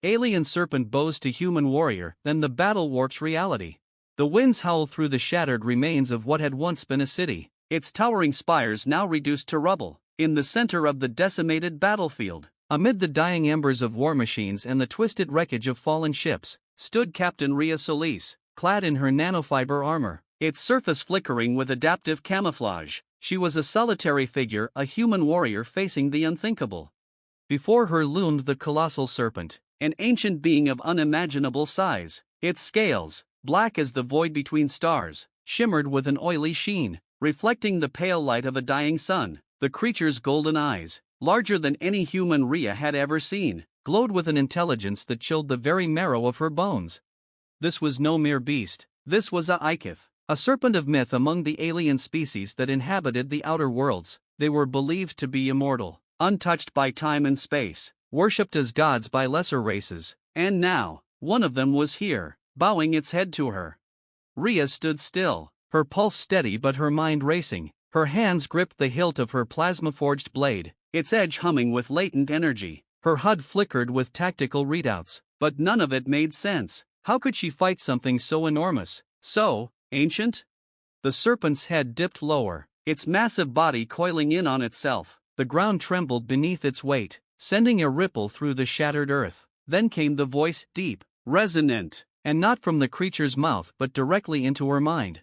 Alien serpent bows to human warrior, then the battle warps reality. The winds howl through the shattered remains of what had once been a city, its towering spires now reduced to rubble. In the center of the decimated battlefield, amid the dying embers of war machines and the twisted wreckage of fallen ships, stood Captain Rhea Solis, clad in her nanofiber armor, its surface flickering with adaptive camouflage. She was a solitary figure, a human warrior facing the unthinkable. Before her loomed the colossal serpent, an ancient being of unimaginable size. Its scales, black as the void between stars, shimmered with an oily sheen, reflecting the pale light of a dying sun. The creature's golden eyes, larger than any human Rhea had ever seen, glowed with an intelligence that chilled the very marrow of her bones. This was no mere beast, this was a Ikith, a serpent of myth among the alien species that inhabited the outer worlds. They were believed to be immortal, untouched by time and space, worshipped as gods by lesser races, and now, one of them was here, bowing its head to her. Rhea stood still, her pulse steady but her mind racing. Her hands gripped the hilt of her plasma-forged blade, its edge humming with latent energy. Her HUD flickered with tactical readouts, but none of it made sense. How could she fight something so enormous, so ancient? The serpent's head dipped lower, its massive body coiling in on itself. The ground trembled beneath its weight, sending a ripple through the shattered earth. Then came the voice, deep, resonant, and not from the creature's mouth but directly into her mind.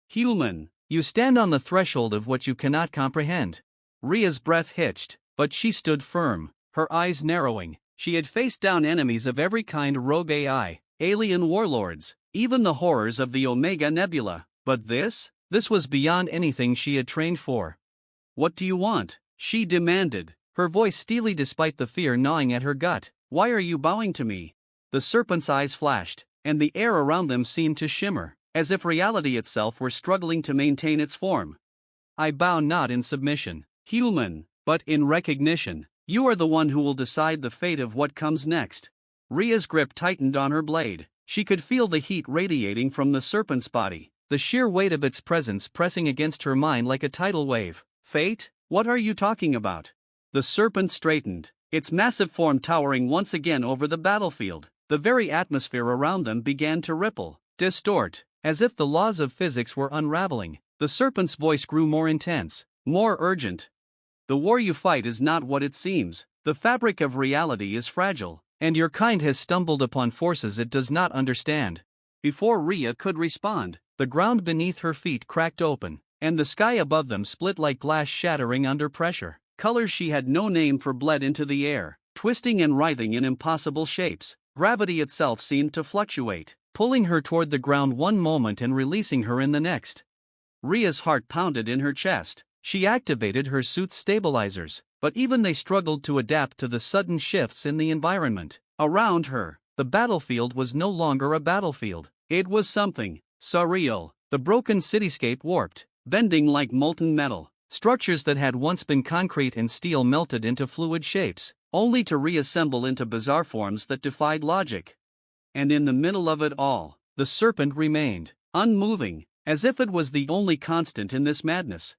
Human, you stand on the threshold of what you cannot comprehend. Rhea's breath hitched, but she stood firm, her eyes narrowing. She had faced down enemies of every kind: rogue AI, alien warlords, even the horrors of the Omega Nebula. But this was beyond anything she had trained for. What do you want? She demanded, her voice steely despite the fear gnawing at her gut. Why are you bowing to me? The serpent's eyes flashed, and the air around them seemed to shimmer, as if reality itself were struggling to maintain its form. I bow not in submission, human, but in recognition. You are the one who will decide the fate of what comes next. Rhea's grip tightened on her blade. She could feel the heat radiating from the serpent's body, the sheer weight of its presence pressing against her mind like a tidal wave. Fate? What are you talking about? The serpent straightened, its massive form towering once again over the battlefield. The very atmosphere around them began to ripple, distort, as if the laws of physics were unraveling. The serpent's voice grew more intense, more urgent. The war you fight is not what it seems. The fabric of reality is fragile, and your kind has stumbled upon forces it does not understand. Before Rhea could respond, the ground beneath her feet cracked open, and the sky above them split like glass shattering under pressure. Colors she had no name for bled into the air, twisting and writhing in impossible shapes. Gravity itself seemed to fluctuate, pulling her toward the ground one moment and releasing her in the next. Rhea's heart pounded in her chest. She activated her suit's stabilizers, but even they struggled to adapt to the sudden shifts in the environment. Around her, the battlefield was no longer a battlefield. It was something surreal. The broken cityscape warped, bending like molten metal. Structures that had once been concrete and steel melted into fluid shapes, only to reassemble into bizarre forms that defied logic. And in the middle of it all, the serpent remained, unmoving, as if it was the only constant in this madness.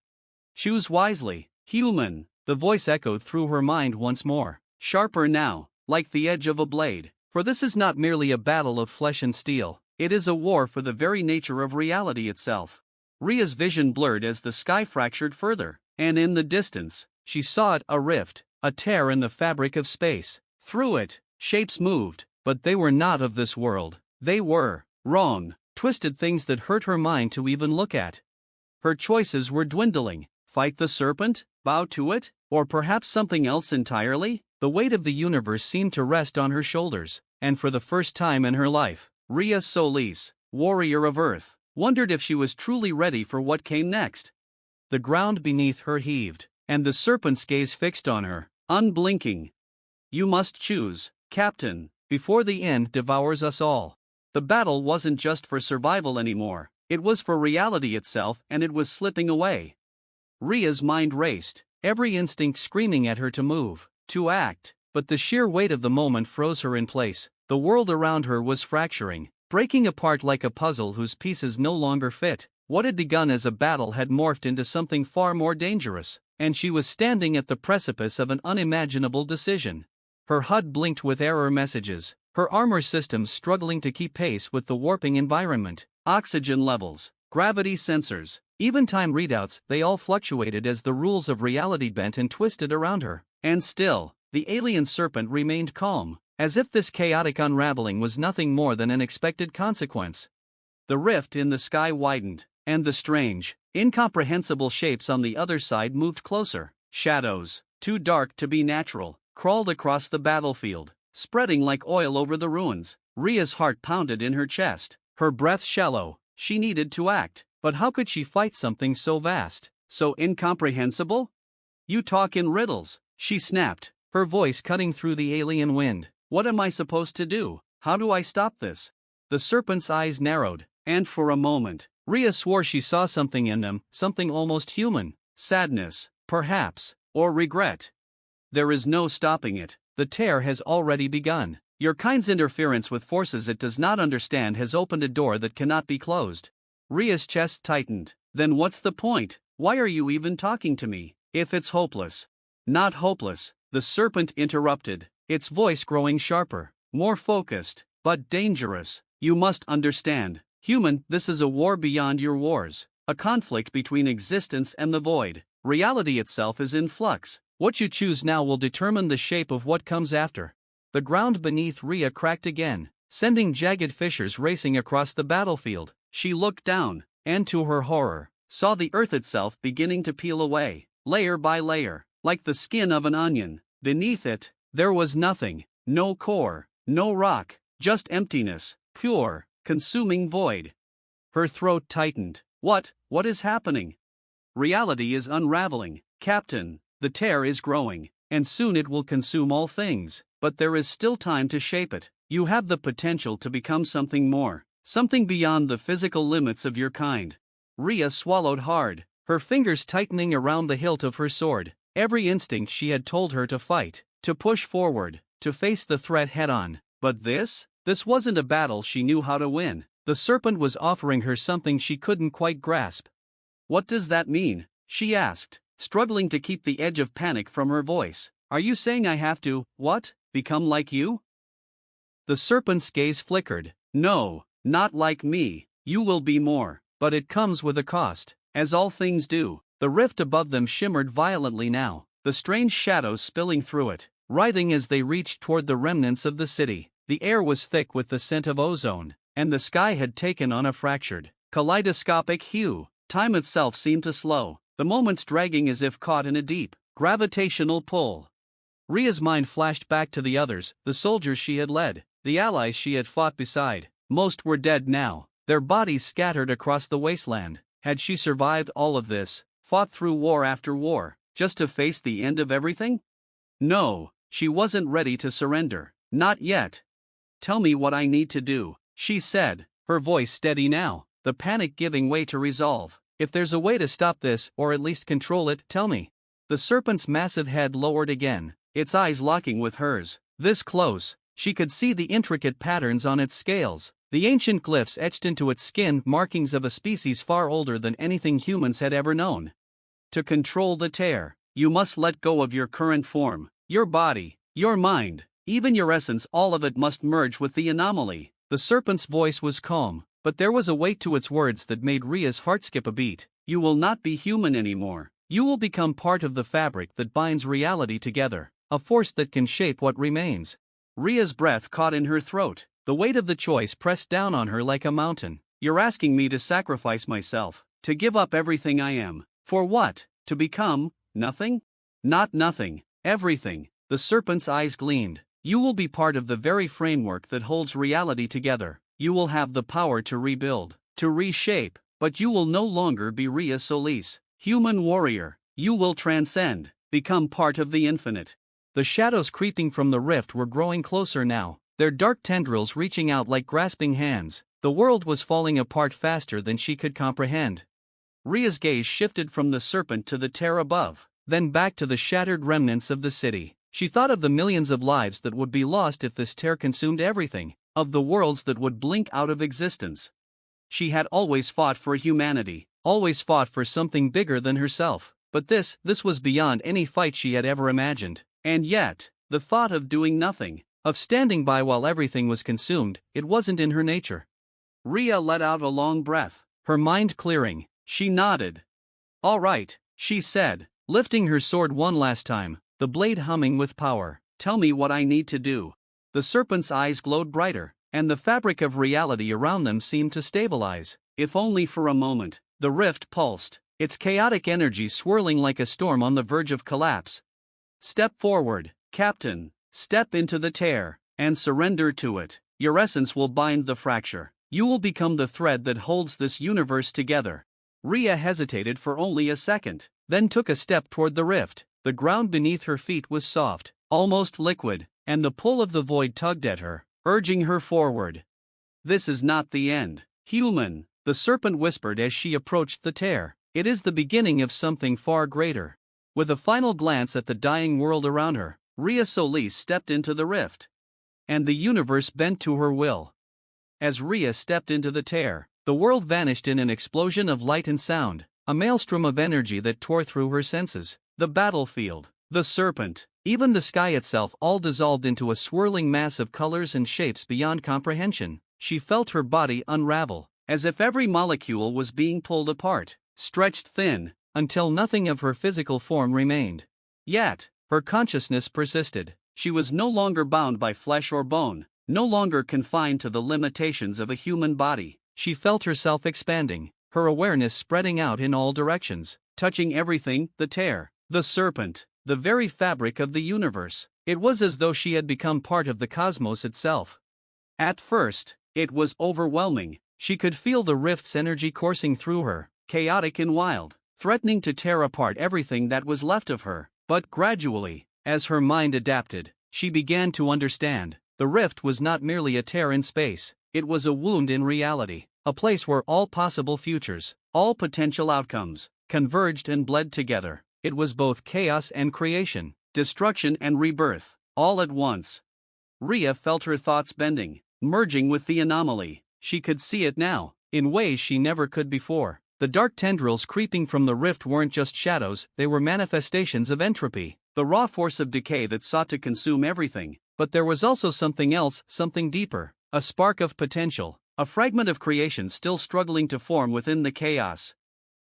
Choose wisely, human, the voice echoed through her mind once more, sharper now, like the edge of a blade. For this is not merely a battle of flesh and steel, it is a war for the very nature of reality itself. Rhea's vision blurred as the sky fractured further, and in the distance, she saw it, a rift, a tear in the fabric of space. Through it, shapes moved, but they were not of this world. They were wrong, twisted things that hurt her mind to even look at. Her choices were dwindling. Fight the serpent? Bow to it? Or perhaps something else entirely? The weight of the universe seemed to rest on her shoulders, and for the first time in her life, Rhea Solis, warrior of Earth, wondered if she was truly ready for what came next. The ground beneath her heaved, and the serpent's gaze fixed on her, unblinking. You must choose, Captain, before the end devours us all. The battle wasn't just for survival anymore, it was for reality itself, and it was slipping away. Rhea's mind raced, every instinct screaming at her to move, to act, but the sheer weight of the moment froze her in place. The world around her was fracturing, breaking apart like a puzzle whose pieces no longer fit. What had begun as a battle had morphed into something far more dangerous, and she was standing at the precipice of an unimaginable decision. Her HUD blinked with error messages, her armor systems struggling to keep pace with the warping environment. Oxygen levels, gravity sensors, even time readouts, they all fluctuated as the rules of reality bent and twisted around her. And still, the alien Serpent remained calm, as if this chaotic unraveling was nothing more than an expected consequence. The rift in the sky widened, and the strange, incomprehensible shapes on the other side moved closer. Shadows, too dark to be natural, crawled across the battlefield, spreading like oil over the ruins. Rhea's heart pounded in her chest, her breath shallow. She needed to act, but how could she fight something so vast, so incomprehensible? You talk in riddles, she snapped, her voice cutting through the alien wind. What am I supposed to do? How do I stop this? The Serpent's eyes narrowed, and for a moment, Rhea swore she saw something in them, something almost human. Sadness, perhaps, or regret. There is no stopping it. The tear has already begun. Your kind's interference with forces it does not understand has opened a door that cannot be closed. Rhea's chest tightened. Then what's the point? Why are you even talking to me, if it's hopeless? Not hopeless, the Serpent interrupted, its voice growing sharper, more focused, but dangerous. You must understand, human, this is a war beyond your wars, a conflict between existence and the void. Reality itself is in flux. What you choose now will determine the shape of what comes after. The ground beneath Rhea cracked again, sending jagged fissures racing across the battlefield. She looked down, and to her horror, saw the earth itself beginning to peel away, layer by layer, like the skin of an onion. Beneath it, there was nothing, no core, no rock, just emptiness, pure, consuming void. Her throat tightened. What is happening? Reality is unraveling, Captain. The tear is growing, and soon it will consume all things, but there is still time to shape it. You have the potential to become something more, something beyond the physical limits of your kind. Rhea swallowed hard, her fingers tightening around the hilt of her sword. Every instinct she had told her to fight, to push forward, to face the threat head-on. But this wasn't a battle she knew how to win. The Serpent was offering her something she couldn't quite grasp. What does that mean? She asked, struggling to keep the edge of panic from her voice. Are you saying I have to, become like you? The Serpent's gaze flickered. No, not like me. You will be more, but it comes with a cost, as all things do. The rift above them shimmered violently now, the strange shadows spilling through it, writhing as they reached toward the remnants of the city. The air was thick with the scent of ozone, and the sky had taken on a fractured, kaleidoscopic hue. Time itself seemed to slow, the moments dragging as if caught in a deep, gravitational pull. Rhea's mind flashed back to the others, the soldiers she had led, the allies she had fought beside. Most were dead now, their bodies scattered across the wasteland. Had she survived all of this, fought through war after war, just to face the end of everything? No, she wasn't ready to surrender. Not yet. Tell me what I need to do, she said, her voice steady now, the panic giving way to resolve. If there's a way to stop this, or at least control it, tell me. The Serpent's massive head lowered again, its eyes locking with hers. This close, she could see the intricate patterns on its scales, the ancient glyphs etched into its skin, markings of a species far older than anything humans had ever known. To control the tear, you must let go of your current form, your body, your mind, even your essence. All of it must merge with the anomaly. The Serpent's voice was calm, but there was a weight to its words that made Rhea's heart skip a beat. You will not be human anymore. You will become part of the fabric that binds reality together, a force that can shape what remains. Rhea's breath caught in her throat, the weight of the choice pressed down on her like a mountain. You're asking me to sacrifice myself, to give up everything I am. For what? To become nothing? Not nothing, everything. The Serpent's eyes gleamed. You will be part of the very framework that holds reality together. You will have the power to rebuild, to reshape, but you will no longer be Rhea Solis, human warrior. You will transcend, become part of the infinite. The shadows creeping from the rift were growing closer now, their dark tendrils reaching out like grasping hands. The world was falling apart faster than she could comprehend. Rhea's gaze shifted from the Serpent to the tear above, then back to the shattered remnants of the city. She thought of the millions of lives that would be lost if this tear consumed everything, of the worlds that would blink out of existence. She had always fought for humanity, always fought for something bigger than herself, but this was beyond any fight she had ever imagined. And yet, The thought of doing nothing, of standing by while everything was consumed, it wasn't in her nature. Rhea let out a long breath, her mind clearing. She nodded. "All right," she said, lifting her sword one last time, the blade humming with power. "Tell me what I need to do." The serpent's eyes glowed brighter, and the fabric of reality around them seemed to stabilize, if only for a moment. The rift pulsed, its chaotic energy swirling like a storm on the verge of collapse. "Step forward, Captain. Step into the tear, and surrender to it. Your essence will bind the fracture. You will become the thread that holds this universe together." Rhea hesitated for only a second, then took a step toward the rift. The ground beneath her feet was soft, almost liquid, and the pull of the void tugged at her, urging her forward. "This is not the end, human," the serpent whispered as she approached the tear. "It is the beginning of something far greater." With a final glance at the dying world around her, Rhea Solis stepped into the rift. And the universe bent to her will. As Rhea stepped into the tear, the world vanished in an explosion of light and sound, a maelstrom of energy that tore through her senses. The battlefield, the serpent, even the sky itself all dissolved into a swirling mass of colors and shapes beyond comprehension. She felt her body unravel, as if every molecule was being pulled apart, stretched thin, until nothing of her physical form remained. Yet, her consciousness persisted. She was no longer bound by flesh or bone, no longer confined to the limitations of a human body. She felt herself expanding, her awareness spreading out in all directions, touching everything: the tear, the serpent, the very fabric of the universe. It was as though she had become part of the cosmos itself. At first, it was overwhelming. She could feel the rift's energy coursing through her, chaotic and wild, threatening to tear apart everything that was left of her. But gradually, as her mind adapted, she began to understand. The rift was not merely a tear in space, it was a wound in reality, a place where all possible futures, all potential outcomes, converged and bled together. It was both chaos and creation, destruction and rebirth, all at once. Rhea felt her thoughts bending, merging with the anomaly. She could see it now, in ways she never could before. The dark tendrils creeping from the rift weren't just shadows, they were manifestations of entropy, the raw force of decay that sought to consume everything. But there was also something else, something deeper, a spark of potential, a fragment of creation still struggling to form within the chaos.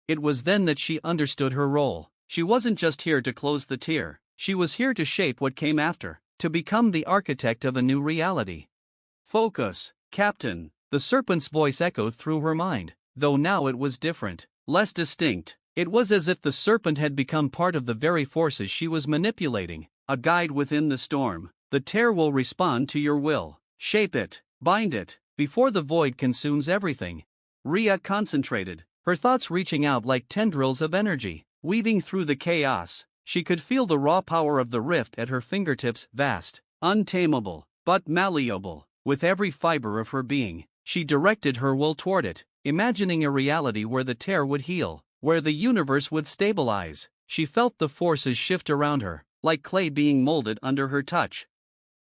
It was then that she understood her role. She wasn't just here to close the tear, she was here to shape what came after, to become the architect of a new reality. "Focus, Captain," the serpent's voice echoed through her mind, though now it was different, less distinct. It was as if the serpent had become part of the very forces she was manipulating, a guide within the storm. "The tear will respond to your will. Shape it, bind it, before the void consumes everything." Rhea concentrated, her thoughts reaching out like tendrils of energy, weaving through the chaos. She could feel the raw power of the rift at her fingertips, vast, untamable, but malleable. With every fiber of her being, she directed her will toward it, imagining a reality where the tear would heal, where the universe would stabilize. She felt the forces shift around her, like clay being molded under her touch.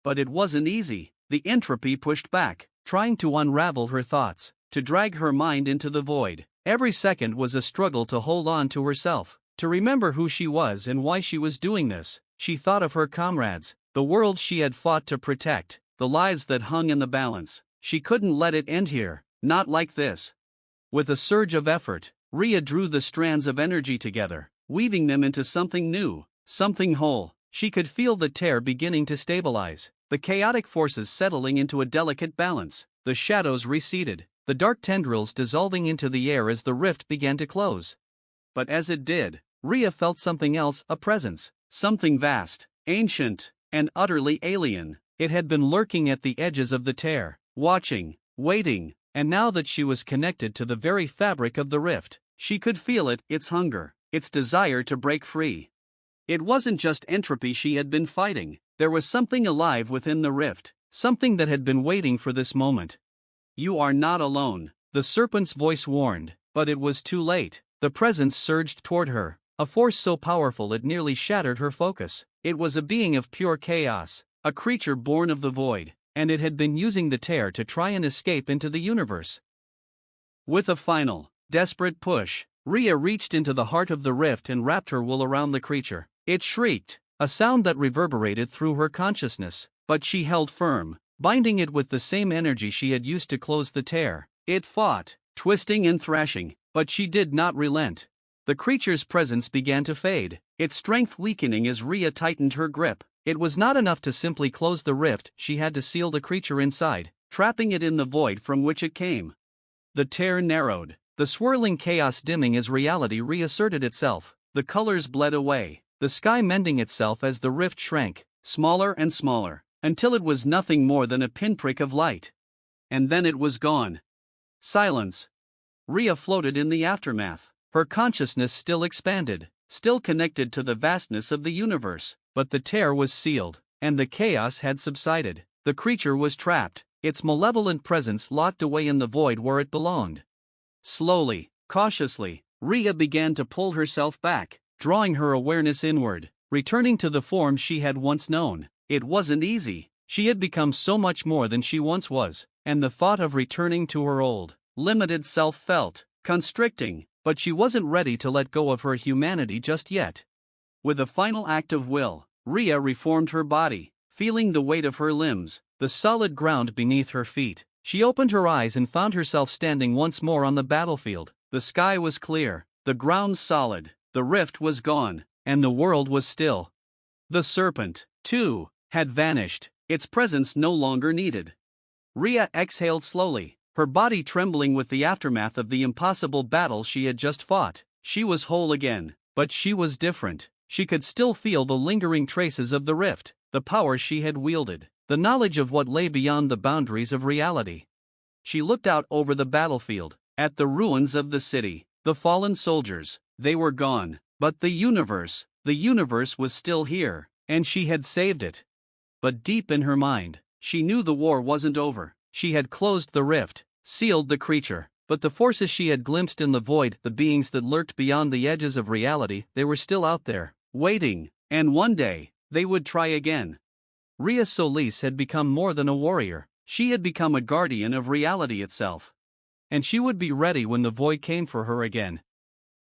But it wasn't easy. The entropy pushed back, trying to unravel her thoughts, to drag her mind into the void. Every second was a struggle to hold on to herself, to remember who she was and why she was doing this. She thought of her comrades, the world she had fought to protect, the lives that hung in the balance. She couldn't let it end here, not like this. With a surge of effort, Rhea drew the strands of energy together, weaving them into something new, something whole. She could feel the tear beginning to stabilize, the chaotic forces settling into a delicate balance. The shadows receded, the dark tendrils dissolving into the air as the rift began to close. But as it did, Rhea felt something else, a presence, something vast, ancient, and utterly alien. It had been lurking at the edges of the tear, watching, waiting, and now that she was connected to the very fabric of the rift, she could feel it, its hunger, its desire to break free. It wasn't just entropy she had been fighting, there was something alive within the rift, something that had been waiting for this moment. "You are not alone," the serpent's voice warned, but it was too late. The presence surged toward her, a force so powerful it nearly shattered her focus. It was a being of pure chaos, a creature born of the void, and it had been using the tear to try and escape into the universe. With a final, desperate push, Rhea reached into the heart of the rift and wrapped her will around the creature. It shrieked, a sound that reverberated through her consciousness, but she held firm, binding it with the same energy she had used to close the tear. It fought, twisting and thrashing, but she did not relent. The creature's presence began to fade, its strength weakening as Rhea tightened her grip. It was not enough to simply close the rift, she had to seal the creature inside, trapping it in the void from which it came. The tear narrowed, the swirling chaos dimming as reality reasserted itself. The colors bled away, the sky mending itself as the rift shrank, smaller and smaller, until it was nothing more than a pinprick of light. And then it was gone. Silence. Rhea floated in the aftermath, her consciousness still expanded, still connected to the vastness of the universe, but the tear was sealed, and the chaos had subsided. The creature was trapped, its malevolent presence locked away in the void where it belonged. Slowly, cautiously, Rhea began to pull herself back, drawing her awareness inward, returning to the form she had once known. It wasn't easy, she had become so much more than she once was, and the thought of returning to her old, limited self felt constricting, but she wasn't ready to let go of her humanity just yet. With a final act of will, Rhea reformed her body, feeling the weight of her limbs, the solid ground beneath her feet. She opened her eyes and found herself standing once more on the battlefield. The sky was clear, the ground solid, the rift was gone, and the world was still. The serpent, too, had vanished, its presence no longer needed. Rhea exhaled slowly, her body trembling with the aftermath of the impossible battle she had just fought. She was whole again, but she was different. She could still feel the lingering traces of the rift, the power she had wielded, the knowledge of what lay beyond the boundaries of reality. She looked out over the battlefield, at the ruins of the city, the fallen soldiers. They were gone, but the universe was still here, and she had saved it. But deep in her mind, she knew the war wasn't over. She had closed the rift, sealed the creature, but the forces she had glimpsed in the void, the beings that lurked beyond the edges of reality, they were still out there, waiting, and one day, they would try again. Rhea Solis had become more than a warrior, she had become a guardian of reality itself. And she would be ready when the void came for her again.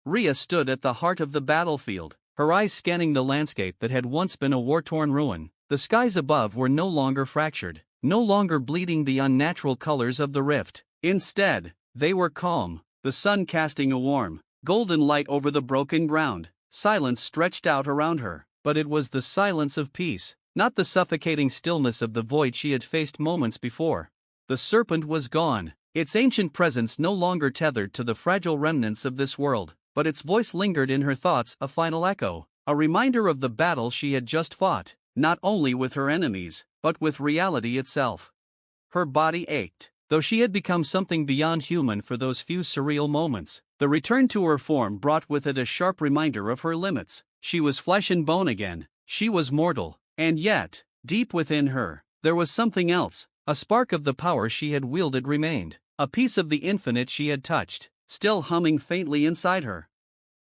Rhea stood at the heart of the battlefield, her eyes scanning the landscape that had once been a war-torn ruin. The skies above were no longer fractured, no longer bleeding the unnatural colors of the rift. Instead, they were calm, the sun casting a warm, golden light over the broken ground. Silence stretched out around her, but it was the silence of peace, not the suffocating stillness of the void she had faced moments before. The serpent was gone, its ancient presence no longer tethered to the fragile remnants of this world, but its voice lingered in her thoughts, a final echo, a reminder of the battle she had just fought, not only with her enemies, but with reality itself. Her body ached, though she had become something beyond human for those few surreal moments. The return to her form brought with it a sharp reminder of her limits. She was flesh and bone again, she was mortal, and yet, deep within her, there was something else. A spark of the power she had wielded remained, a piece of the infinite she had touched, still humming faintly inside her.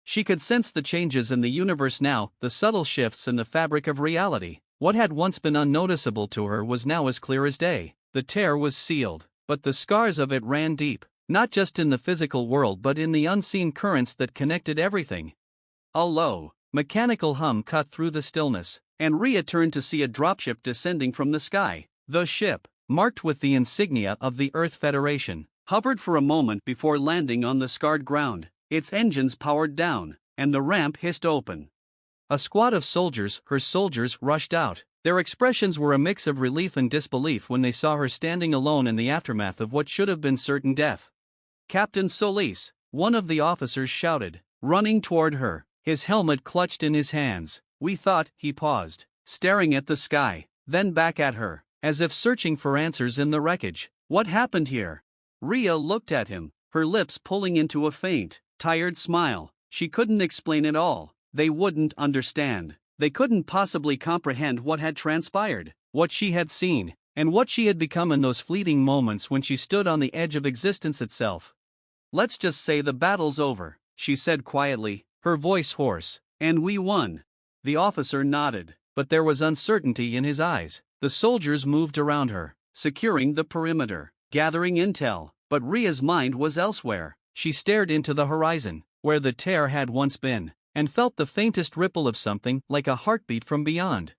She could sense the changes in the universe now, the subtle shifts in the fabric of reality. What had once been unnoticeable to her was now as clear as day. The tear was sealed, but the scars of it ran deep, not just in the physical world but in the unseen currents that connected everything. A low, mechanical hum cut through the stillness, and Rhea turned to see a dropship descending from the sky. The ship, marked with the insignia of the Earth Federation, hovered for a moment before landing on the scarred ground. Its engines powered down, and the ramp hissed open. A squad of soldiers, her soldiers, rushed out. Their expressions were a mix of relief and disbelief when they saw her standing alone in the aftermath of what should have been certain death. "Captain Solis," one of the officers shouted, running toward her, his helmet clutched in his hands. "We thought," he paused, staring at the sky, then back at her, as if searching for answers in the wreckage. "What happened here?" Rhea looked at him, her lips pulling into a faint, tired smile. She couldn't explain it all. They wouldn't understand. They couldn't possibly comprehend what had transpired, what she had seen, and what she had become in those fleeting moments when she stood on the edge of existence itself. "Let's just say the battle's over," she said quietly, her voice hoarse. "And we won." The officer nodded, but there was uncertainty in his eyes. The soldiers moved around her, securing the perimeter, gathering intel, but Rhea's mind was elsewhere. She stared into the horizon, where the tear had once been. and felt the faintest ripple of something like a heartbeat from beyond.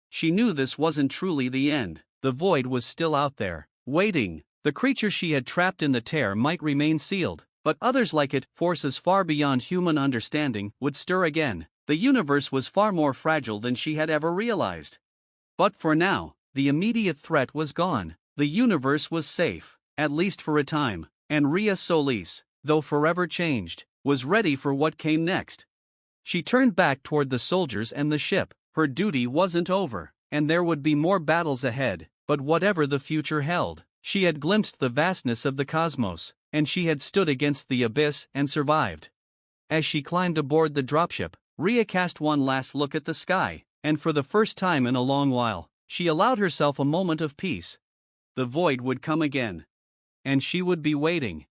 She knew this wasn't truly the end. The void was still out there, waiting. The creature she had trapped in the tear might remain sealed, but others like it, forces far beyond human understanding, would stir again. The universe was far more fragile than she had ever realized. But for now, the immediate threat was gone. The universe was safe, at least for a time, and Ria Solis, though forever changed, was ready for what came next. She turned back toward the soldiers and the ship. Her duty wasn't over, and there would be more battles ahead, but whatever the future held, she had glimpsed the vastness of the cosmos, and she had stood against the abyss and survived. As she climbed aboard the dropship, Ria cast one last look at the sky, and for the first time in a long while, she allowed herself a moment of peace. The void would come again. And she would be waiting.